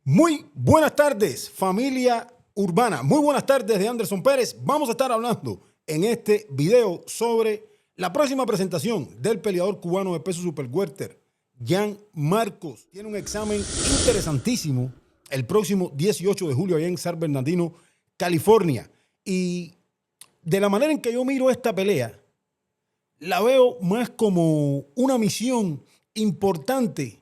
Muy buenas tardes, familia urbana. Muy buenas tardes de Anderson Pérez. Vamos a estar hablando en este video sobre la próxima presentación del peleador cubano de peso superwelter, Jan Marcos. Tiene un examen interesantísimo el próximo 18 de julio allá en San Bernardino, California. Y de la manera en que yo miro esta pelea, la veo más como una misión importante,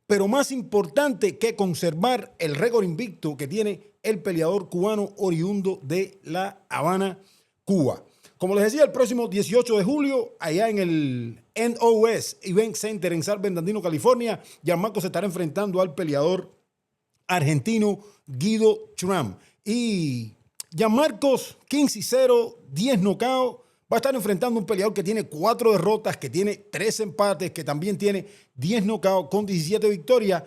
pero más importante que conservar el récord invicto que tiene el peleador cubano oriundo de La Habana, Cuba. Como les decía, el próximo 18 de julio, allá en el NOS Event Center en San Bernardino, California, Jan Marcos se estará enfrentando al peleador argentino Guido Trump. Y Jan Marcos, 15-0, 10 knockouts. Va a estar enfrentando a un peleador que tiene 4 derrotas, que tiene 3 empates, que también tiene 10 knockouts con 17 victorias,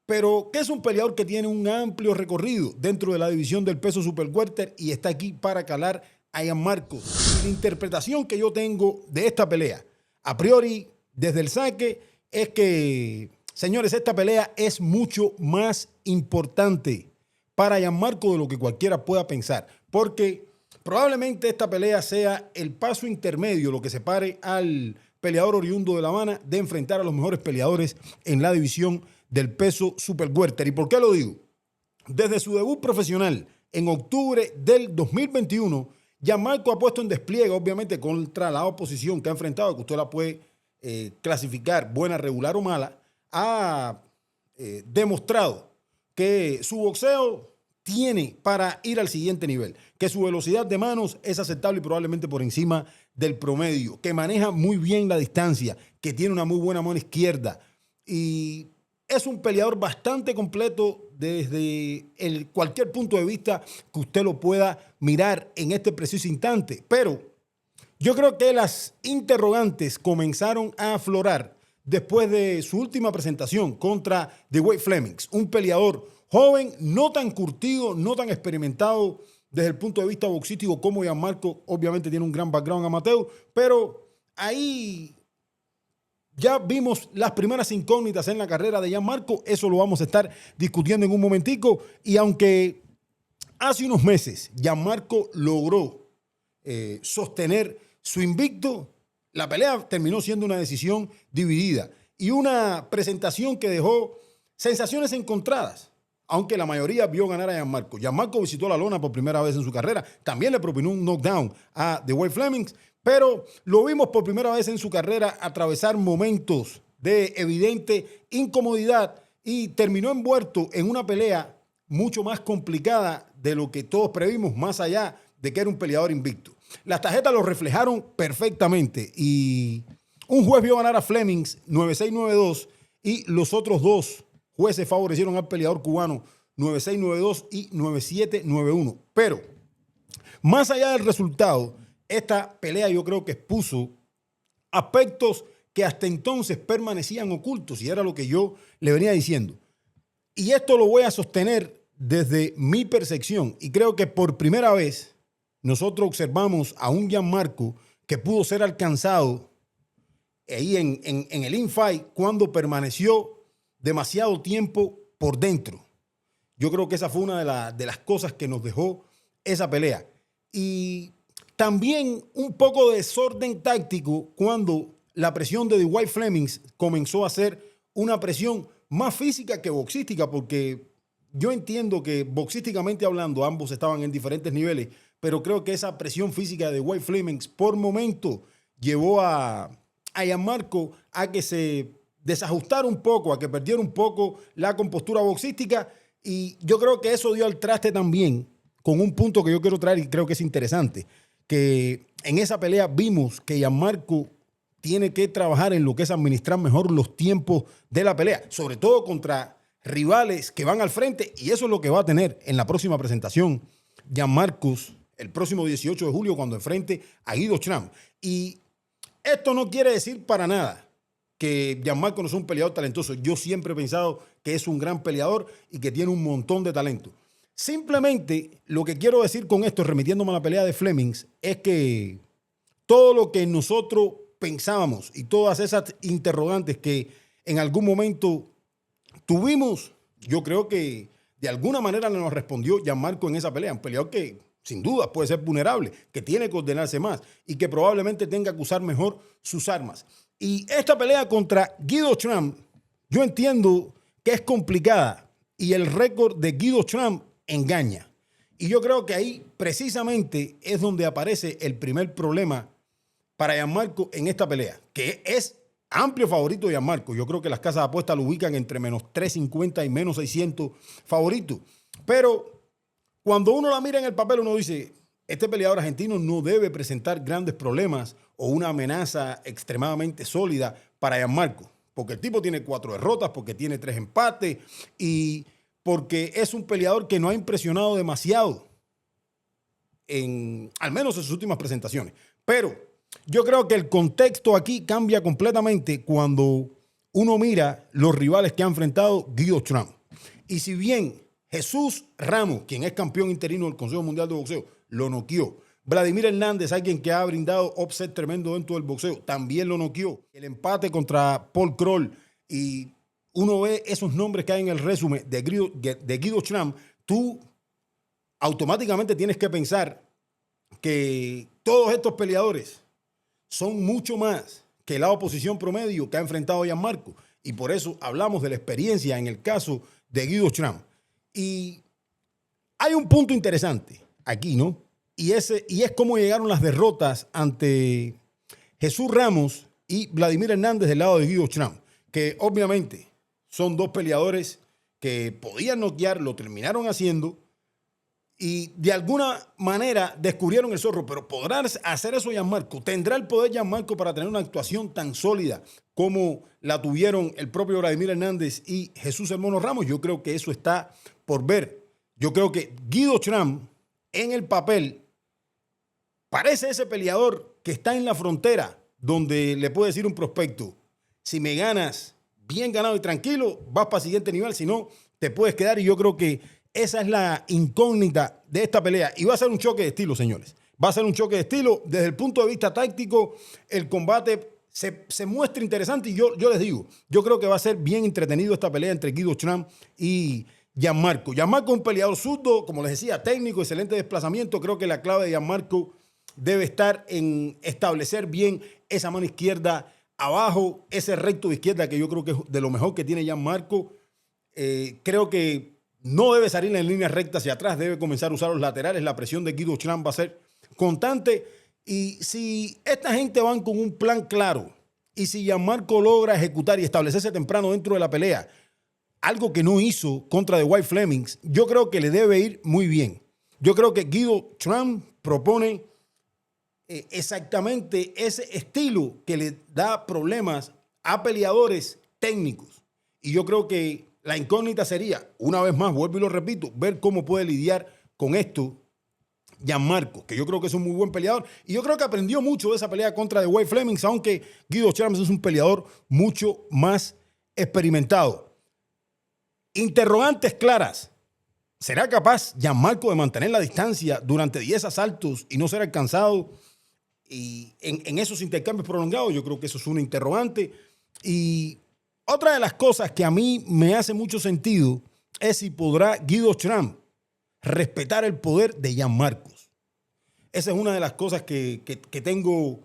pero que es un peleador que tiene un amplio recorrido dentro de la división del peso superwelter y está aquí para calar a Jan Marcos. Y la interpretación que yo tengo de esta pelea, a priori, desde el saque, es que, señores, esta pelea es mucho más importante para Jan Marcos de lo que cualquiera pueda pensar, porque probablemente esta pelea sea el paso intermedio, lo que separe al peleador oriundo de La Habana de enfrentar a los mejores peleadores en la división del peso superwelter. ¿Y por qué lo digo? Desde su debut profesional en octubre del 2021, Jan Marcos ha puesto en despliegue, obviamente, contra la oposición que ha enfrentado, que usted la puede clasificar buena, regular o mala, ha demostrado que su boxeo tiene para ir al siguiente nivel, que su velocidad de manos es aceptable y probablemente por encima del promedio, que maneja muy bien la distancia, que tiene una muy buena mano izquierda y es un peleador bastante completo desde cualquier punto de vista que usted lo pueda mirar en este preciso instante. Pero yo creo que las interrogantes comenzaron a aflorar después de su última presentación contra The Wade Flemings, un peleador joven, no tan curtido, no tan experimentado desde el punto de vista boxístico como Jan Marcos. Obviamente tiene un gran background amateur, pero ahí ya vimos las primeras incógnitas en la carrera de Jan Marcos. Eso lo vamos a estar discutiendo en un momentico. Y aunque hace unos meses Jan Marcos logró sostener su invicto, la pelea terminó siendo una decisión dividida y una presentación que dejó sensaciones encontradas. Aunque la mayoría vio ganar a Jan Marcos. Jan Marcos visitó la lona por primera vez en su carrera. También le propinó un knockdown a The Wade Flemings, pero lo vimos por primera vez en su carrera atravesar momentos de evidente incomodidad y terminó envuelto en una pelea mucho más complicada de lo que todos previmos, más allá de que era un peleador invicto. Las tarjetas lo reflejaron perfectamente y un juez vio ganar a Flemings 9-6, 9-2 y los otros dos jueces favorecieron al peleador cubano 9-6, 9-2 y 9-7, 9-1. Pero, más allá del resultado, esta pelea yo creo que expuso aspectos que hasta entonces permanecían ocultos y era lo que yo le venía diciendo. Y esto lo voy a sostener desde mi percepción y creo que por primera vez nosotros observamos a un Jan Marcos que pudo ser alcanzado ahí en el infight cuando permaneció demasiado tiempo por dentro. Yo creo que esa fue una de las cosas que nos dejó esa pelea. Y también un poco de desorden táctico cuando la presión de The Wade Flemings comenzó a ser una presión más física que boxística, porque yo entiendo que boxísticamente hablando ambos estaban en diferentes niveles, pero creo que esa presión física de Wade Flemings por momento llevó a Jan Marcos a que se desajustar un poco, a que perdiera un poco la compostura boxística, y yo creo que eso dio al traste también con un punto que yo quiero traer y creo que es interesante, que en esa pelea vimos que Jan Marcos tiene que trabajar en lo que es administrar mejor los tiempos de la pelea, sobre todo contra rivales que van al frente, y eso es lo que va a tener en la próxima presentación Jan Marcos el próximo 18 de julio cuando enfrente a Guido Trump. Y esto no quiere decir para nada que Jan Marcos no es un peleador talentoso. Yo siempre he pensado que es un gran peleador y que tiene un montón de talento. Simplemente lo que quiero decir con esto, remitiéndome a la pelea de Flemings, es que todo lo que nosotros pensábamos y todas esas interrogantes que en algún momento tuvimos, yo creo que De alguna manera nos respondió Gianmarco en esa pelea. Un peleador que sin duda puede ser vulnerable, que tiene que ordenarse más y que probablemente tenga que usar mejor sus armas. Y esta pelea contra Guido Trump, yo entiendo que es complicada y el récord de Guido Trump engaña. Y yo creo que ahí precisamente es donde aparece el primer problema para Gianmarco en esta pelea, que es amplio favorito de Gianmarco. Yo creo que las casas de apuestas lo ubican entre menos 350 y menos 600 favoritos. Pero cuando uno la mira en el papel, uno dice, este peleador argentino no debe presentar grandes problemas o una amenaza extremadamente sólida para Gianmarco. Porque el tipo tiene 4 derrotas, porque tiene 3 empates y porque es un peleador que no ha impresionado demasiado, al menos en sus últimas presentaciones. Pero yo creo que el contexto aquí cambia completamente cuando uno mira los rivales que ha enfrentado Guido Trump. Y si bien Jesús Ramos, quien es campeón interino del Consejo Mundial de Boxeo, lo noqueó. Vladimir Hernández, alguien que ha brindado upset tremendo dentro del boxeo, también lo noqueó. El empate contra Paul Kroll y uno ve esos nombres que hay en el resumen de Guido Trump, tú automáticamente tienes que pensar que todos estos peleadores son mucho más que la oposición promedio que ha enfrentado a Gianmarco. Y por eso hablamos de la experiencia en el caso de Guido Trump. Y hay un punto interesante aquí, ¿no? Y es cómo llegaron las derrotas ante Jesús Ramos y Vladimir Hernández del lado de Guido Trump, que obviamente son dos peleadores que podían noquear, lo terminaron haciendo y de alguna manera descubrieron el zorro. Pero ¿podrá hacer eso Gianmarco? ¿Tendrá el poder Gianmarco para tener una actuación tan sólida como la tuvieron el propio Vladimir Hernández y Jesús El Mono Ramos? Yo creo que eso está por ver. Yo creo que Guido Trump en el papel parece ese peleador que está en la frontera donde le puede decir un prospecto, si me ganas bien ganado y tranquilo, vas para el siguiente nivel, si no, te puedes quedar. Y yo creo que esa es la incógnita de esta pelea. Y va a ser un choque de estilo, señores. Va a ser un choque de estilo. Desde el punto de vista táctico, el combate se muestra interesante. Y yo les digo, yo creo que va a ser bien entretenido esta pelea entre Guido Trump y Gianmarco. Gianmarco es un peleador zurdo, como les decía, técnico, excelente desplazamiento. Creo que la clave de Gianmarco debe estar en establecer bien esa mano izquierda abajo, ese recto de izquierda que yo creo que es de lo mejor que tiene Gianmarco. Creo que no debe salir en línea recta hacia atrás, debe comenzar a usar los laterales. La presión de Guido Trump va a ser constante. Y si esta gente van con un plan claro y si Gianmarco logra ejecutar y establecerse temprano dentro de la pelea, algo que no hizo contra The White Flemings, yo creo que le debe ir muy bien. Yo creo que Guido Trump propone exactamente ese estilo que le da problemas a peleadores técnicos. Y yo creo que la incógnita sería, una vez más, vuelvo y lo repito, ver cómo puede lidiar con esto Gianmarco, que yo creo que es un muy buen peleador. Y yo creo que aprendió mucho de esa pelea contra The White Flemings, aunque Guido Trump es un peleador mucho más experimentado. Interrogantes claras. ¿Será capaz Gianmarco de mantener la distancia durante 10 asaltos y no ser alcanzado? Y en esos intercambios prolongados, yo creo que eso es una interrogante. Y otra de las cosas que a mí me hace mucho sentido es si podrá Guido Trump respetar el poder de Gianmarco. Esa es una de las cosas que tengo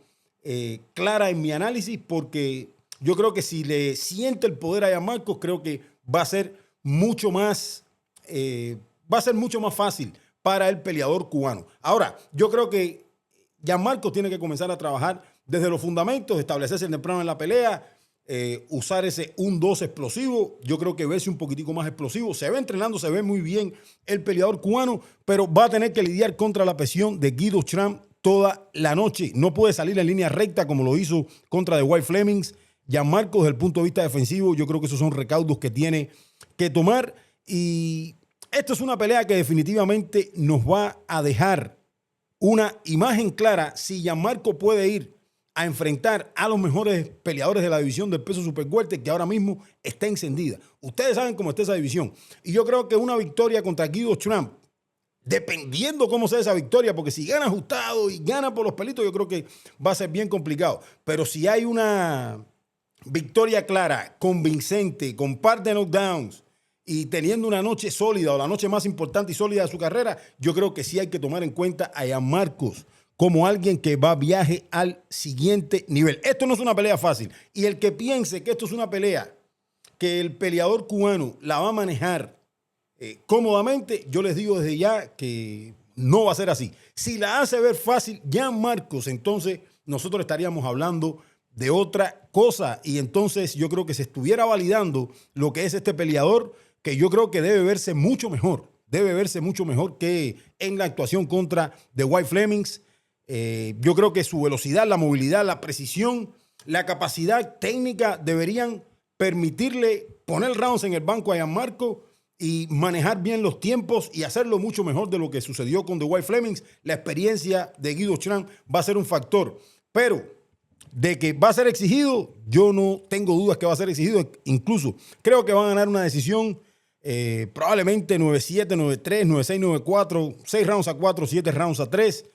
clara en mi análisis, porque yo creo que si le siente el poder a Gianmarco, creo que va a ser mucho más fácil para el peleador cubano. Ahora, yo creo que Gianmarco tiene que comenzar a trabajar desde los fundamentos, establecerse temprano en la pelea, usar ese 1-2 explosivo. Yo creo que verse un poquitico más explosivo. Se ve entrenando, se ve muy bien el peleador cubano, pero va a tener que lidiar contra la presión de Guido Trump toda la noche. No puede salir en línea recta como lo hizo contra The White Flemings. Gianmarco, desde el punto de vista defensivo, yo creo que esos son recaudos que tiene que tomar. Y esto es una pelea que definitivamente nos va a dejar una imagen clara si Gianmarco puede ir a enfrentar a los mejores peleadores de la división del peso superfuerte, que ahora mismo está encendida. Ustedes saben cómo está esa división. Y yo creo que una victoria contra Guido Trump, dependiendo cómo sea esa victoria, porque si gana ajustado y gana por los pelitos, yo creo que va a ser bien complicado. Pero si hay una victoria clara, convincente, con par de knockdowns y teniendo una noche sólida o la noche más importante y sólida de su carrera, yo creo que sí hay que tomar en cuenta a Gianmarcos como alguien que va viaje al siguiente nivel. Esto no es una pelea fácil. Y el que piense que esto es una pelea que el peleador cubano la va a manejar cómodamente, yo les digo desde ya que no va a ser así. Si la hace ver fácil Gianmarcos, entonces nosotros estaríamos hablando de otra cosa. Y entonces yo creo que se estuviera validando lo que es este peleador, que yo creo que debe verse mucho mejor. Debe verse mucho mejor que en la actuación contra The White Flemings. Yo creo que su velocidad, la movilidad, la precisión, la capacidad técnica deberían permitirle poner rounds en el banco a Gianmarcos y manejar bien los tiempos y hacerlo mucho mejor de lo que sucedió con The White Flemings. La experiencia de Guido Chrán va a ser un factor, pero de que va a ser exigido, yo no tengo dudas que va a ser exigido. Incluso creo que van a ganar una decisión probablemente 9-7, 9-3, 9-6, 9-4, 6 rounds a 4, 7 rounds a 3.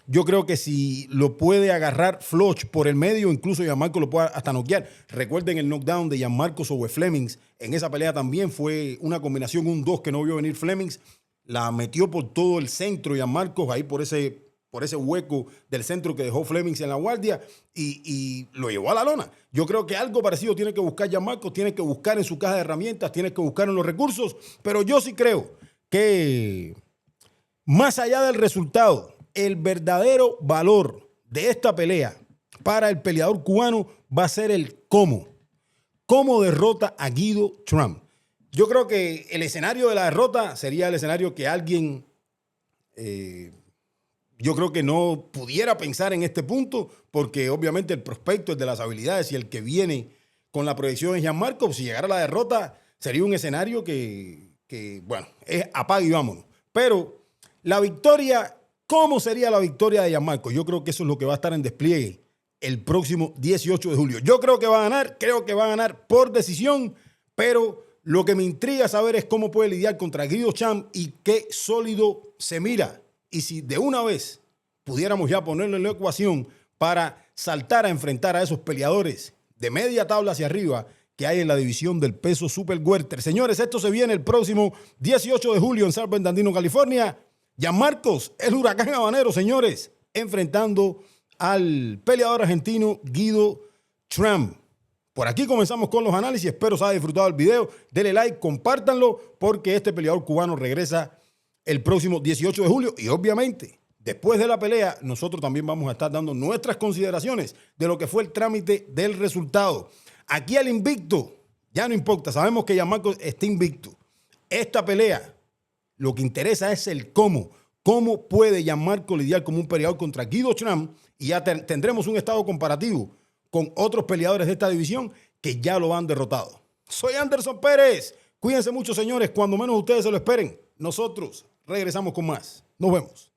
Yo creo que si lo puede agarrar Floch por el medio, incluso Gianmarcos lo puede hasta noquear. Recuerden el knockdown de Gianmarcos sobre Flemings. En esa pelea también fue una combinación 1-2 que no vio venir Flemings. La metió por todo el centro Gianmarcos, ahí por ese hueco del centro que dejó Flemings en la guardia y lo llevó a la lona. Yo creo que algo parecido tiene que buscar Gianmarcos, tiene que buscar en su caja de herramientas, tiene que buscar en los recursos, pero yo sí creo que más allá del resultado, el verdadero valor de esta pelea para el peleador cubano va a ser el cómo. ¿Cómo derrota a Guido Chrán? Yo creo que el escenario de la derrota sería el escenario que alguien, yo creo que no pudiera pensar en este punto, porque obviamente el prospecto es de las habilidades y el que viene con la proyección es Gianmarcos. Si llegara a la derrota, sería un escenario que bueno, es apague y vámonos. Pero la victoria, ¿cómo sería la victoria de Gianmarcos? Yo creo que eso es lo que va a estar en despliegue el próximo 18 de julio. Yo creo que va a ganar por decisión, pero lo que me intriga saber es cómo puede lidiar contra Guido Chrán y qué sólido se mira. Y si de una vez pudiéramos ya ponerlo en la ecuación para saltar a enfrentar a esos peleadores de media tabla hacia arriba que hay en la división del peso super welter. Señores, esto se viene el próximo 18 de julio en San Bernardino, California. Gianmarcos, el huracán habanero, señores, enfrentando al peleador argentino Guido Chrán. Por aquí comenzamos con los análisis. Espero se haya disfrutado el video. Denle like, compártanlo, porque este peleador cubano regresa el próximo 18 de julio. Y obviamente, después de la pelea, nosotros también vamos a estar dando nuestras consideraciones de lo que fue el trámite del resultado. Aquí al invicto, ya no importa. Sabemos que Gianmarcos está invicto. Esta pelea, lo que interesa es el cómo. ¿Cómo puede Gianmarcos lidiar como un peleador contra Guido Chrán? Y ya tendremos un estado comparativo con otros peleadores de esta división que ya lo han derrotado. Soy Anderson Pérez. Cuídense mucho, señores. Cuando menos ustedes se lo esperen, nosotros regresamos con más. Nos vemos.